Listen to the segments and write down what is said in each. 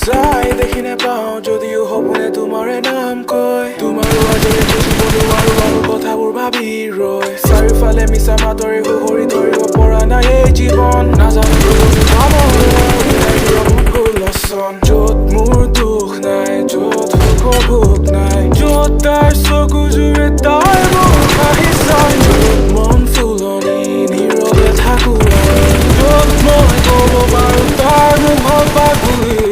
চাই দেখি নেপাওঁ যদিও সপোনে তোমাৰে নাম কয় তোমাৰো আজৰি বুজিবলৈ আৰু কথাবোৰ ভাবি ৰয় চাৰিওফালে মিছা মাতৰে সুহৰি ধৰিব পৰা নাই এই জীৱন নাজানো য'ত মোৰ দুখ নাই য'ত সুখৰ ভোক নাই য'ত তাৰ চকু জুৰে তাই মোক আহি চাই য'ত মন ফুলনি নীৰৱে থাকো য'ত মই ক'ব পাৰো তাৰ মোক ভাল পাই বুলি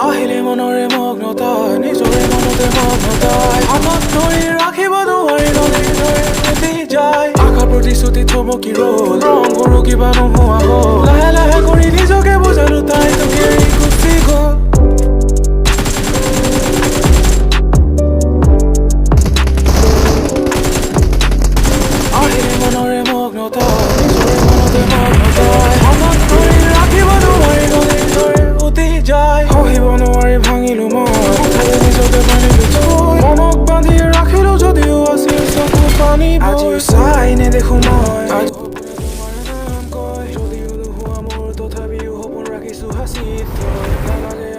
আহিলে মনৰে মগ্নতা নিজৰে মনতে মগ্নতাই হাতত ধৰি ৰাখিব নোৱাৰি নদীৰ দৰে উটি যায় আশা প্ৰতিশ্ৰুতি থমকি ৰ'ল ৰং কৰো কিবা নোহোৱা হ'ল লাহে লাহে কৰি নিজকে